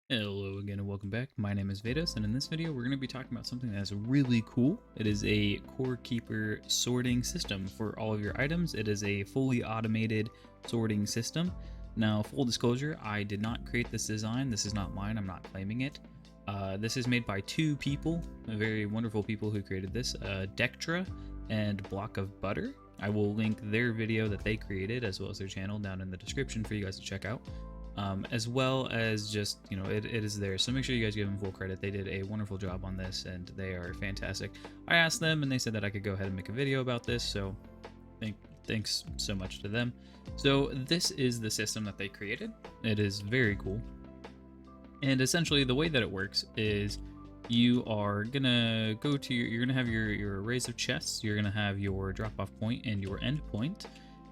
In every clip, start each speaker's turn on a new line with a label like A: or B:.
A: Hello again and welcome back. My name is 𝐕𝐲𝐻𝐴, and in this video we're going to be talking about something that's really cool. It is a core keeper sorting system for all of your items. It is a fully automated sorting system. Now, full disclosure, I did not create this design. This is not mine. I'm not claiming it. This is made by two people, very wonderful people who created this, 𝗏𝗏𝗃𝗏 and 𝗏𝗏𝗃𝗏. I will link their video that they created as well as their channel down in the description for you guys to check out. As well as just, it is there. So make sure you guys give them full credit. They did a wonderful job on this and they are fantastic. I asked them and they said that I could go ahead and make a video about this. So thanks so much to them. So this is the system that they created. It is very cool. And essentially the way that it works is you are gonna go to you're gonna have your arrays of chests. You're gonna have your drop off point and your end point.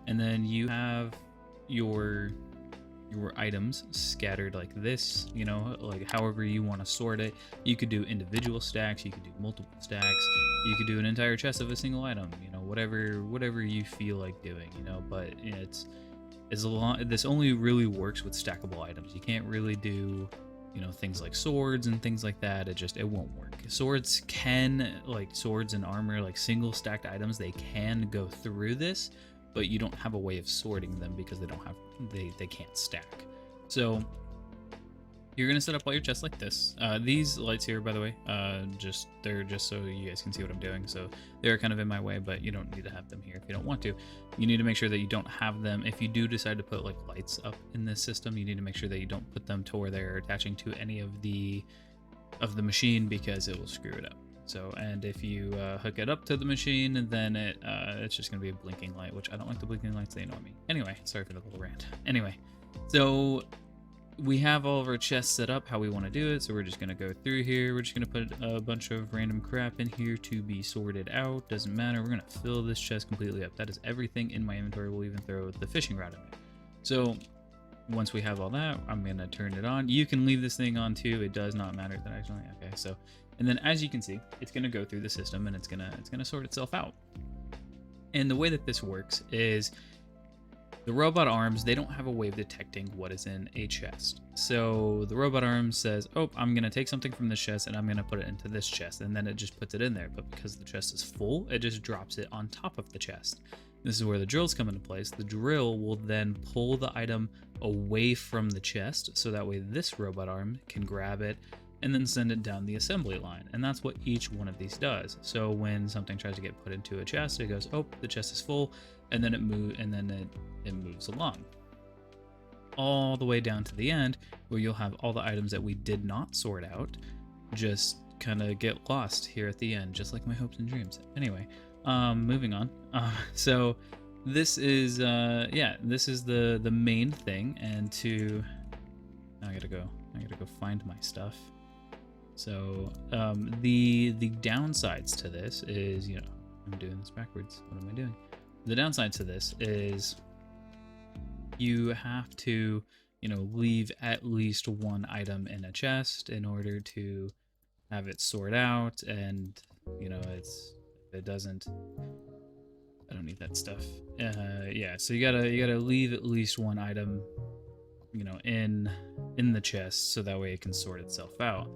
A: And then you have your items scattered like this, like however you want to sort it. You could do individual stacks, you could do multiple stacks, you could do an entire chest of a single item, whatever you feel like doing, but this only really works with stackable items. You can't really do things like swords and things like that. It won't work. Swords and armor, like single stacked items, they can go through this, but you don't have a way of sorting them because they can't stack. So you're gonna set up all your chests like this. These lights here, by the way, they're just so you guys can see what I'm doing. So they're kind of in my way, but you don't need to have them here if you don't want to. You need to make sure that you don't have them. If you do decide to put like lights up in this system, you need to make sure that you don't put them to where they're attaching to any of the machine, because it will screw it up. So, and if you hook it up to the machine, then it's just gonna be a blinking light, which I don't like the blinking lights, they annoy me. Anyway, sorry for the little rant. Anyway, so we have all of our chests set up how we want to do it. So we're just gonna go through here. We're just gonna put a bunch of random crap in here to be sorted out. Doesn't matter. We're gonna fill this chest completely up. That is everything in my inventory. We'll even throw the fishing rod in there. So once we have all that, I'm gonna turn it on. You can leave this thing on too. It does not matter that actually. Okay, so. And then as you can see, it's going to go through the system and it's going to sort itself out. And the way that this works is the robot arms, they don't have a way of detecting what is in a chest. So the robot arm says, oh, I'm going to take something from this chest and I'm going to put it into this chest. And then it just puts it in there. But because the chest is full, it just drops it on top of the chest. This is where the drills come into place. The drill will then pull the item away from the chest. So that way this robot arm can grab it and then send it down the assembly line. And that's what each one of these does. So when something tries to get put into a chest, it goes, oh, the chest is full, and then it moves along. All the way down to the end, where you'll have all the items that we did not sort out just kind of get lost here at the end, just like my hopes and dreams. Anyway, moving on. So this is this is the main thing, and I gotta go find my stuff. So the downsides to this is, I'm doing this backwards. What am I doing? The downside to this is you have to, leave at least one item in a chest in order to have it sort out. And, it doesn't, I don't need that stuff. Yeah, so you gotta leave at least one item, in the chest, so that way it can sort itself out.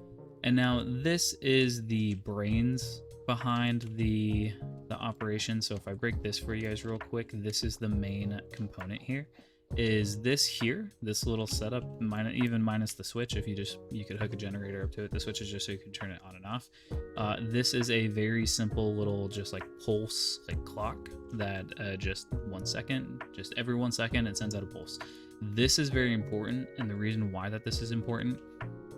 A: And now this is the brains behind the operation. So if I break this for you guys real quick, this is the main component here. Is this here, this little setup, minus the switch. If you could hook a generator up to it. The switch is just so you can turn it on and off. This is a very simple little just like pulse clock that just 1 second, just every 1 second it sends out a pulse. This is very important, and the reason why this is important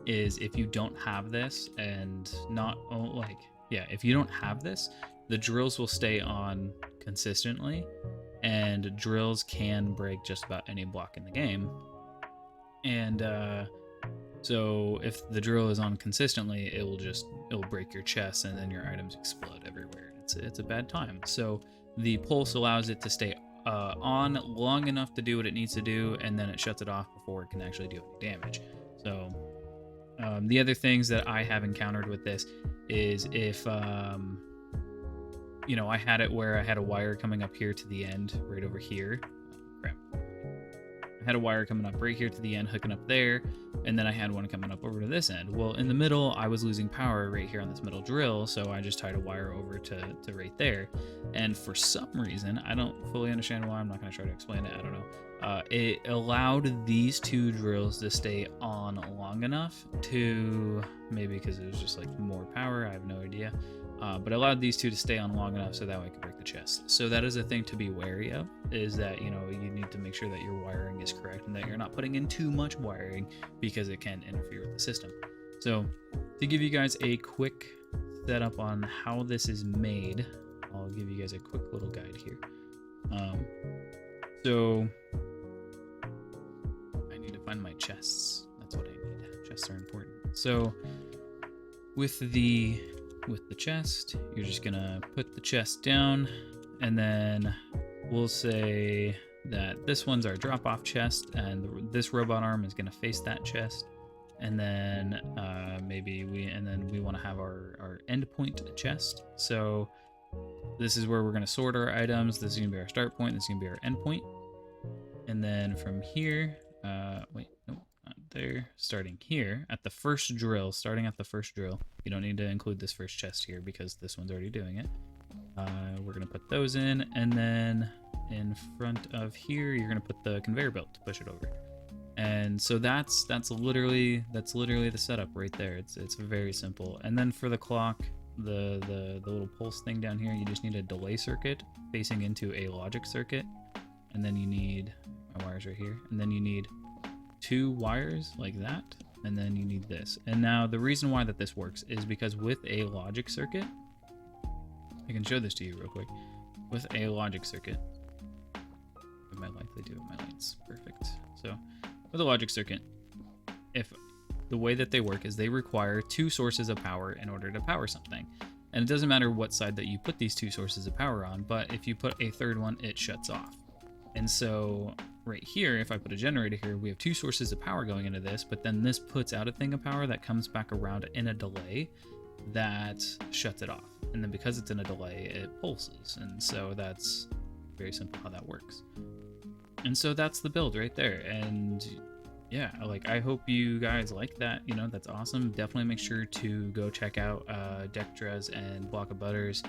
A: is if you don't have this, and if you don't have this, the drills will stay on consistently, and drills can break just about any block in the game. And so if the drill is on consistently, it'll break your chest, and then your items explode everywhere. It's a bad time. So the pulse allows it to stay on long enough to do what it needs to do, and then it shuts it off before it can actually do any damage. So the other things that I have encountered with this is if I had it where I had a wire coming up here to the end, right over here. Crap. I had a wire coming up right here to the end, hooking up there, and then I had one coming up over to this end. Well, in the middle, I was losing power right here on this middle drill, so I just tied a wire over to right there. And for some reason, I don't fully understand why, I'm not going to try to explain it, I don't know. It allowed these two drills to stay on long enough to, maybe because it was just like more power, I have no idea. But allowed these two to stay on long enough so that way I could break the chest. So that is a thing to be wary of, is that, you know, you need to make sure that your wiring is correct and that you're not putting in too much wiring because it can interfere with the system. So to give you guys a quick setup on how this is made, I'll give you guys a quick little guide here. So I need to find my chests. That's what I need. Chests are important. So with the chest, you're just gonna put the chest down, and then we'll say that this one's our drop-off chest, and this robot arm is gonna face that chest, and then we want to have our endpoint chest. So this is where we're gonna sort our items. This is gonna be our start point. This is gonna be our endpoint, and then from here, there, starting here at the first drill, you don't need to include this first chest here because this one's already doing it. We're gonna put those in, and then in front of here you're gonna put the conveyor belt to push it over. And so that's literally the setup right there. It's very simple. And then for the clock, the little pulse thing down here, you just need a delay circuit facing into a logic circuit, and then you need my wires right here, and then you need 2 wires like that, and then you need this. And now the reason why that this works is because with a logic circuit, I can show this to you real quick. With a logic circuit, with my lights, I do with my lights, perfect. So with a logic circuit, if the way that they work is they require 2 sources of power in order to power something. And it doesn't matter what side that you put these 2 sources of power on, but if you put a third one, it shuts off. And so right here, if I put a generator here, we have 2 sources of power going into this, but then this puts out a thing of power that comes back around in a delay that shuts it off. And then because it's in a delay, it pulses. And so that's very simple how that works. And so that's the build right there. And yeah, like, I hope you guys like that. You know, that's awesome. Definitely make sure to go check out 𝐷𝐸𝐿 and Block of Butters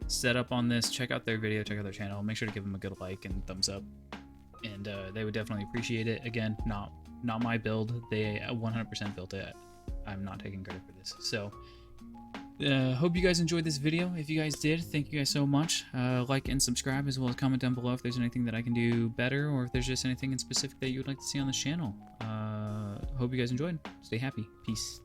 A: setup on this. Check out their video, check out their channel. Make sure to give them a good like and thumbs up, and they would definitely appreciate it. Again, not my build, they 100% built it. I'm not taking credit for this. So hope you guys enjoyed this video. If you guys did, thank you guys so much. Like and subscribe, as well as comment down below if there's anything that I can do better, or if there's just anything in specific that you would like to see on this channel. Hope you guys enjoyed. Stay happy. Peace.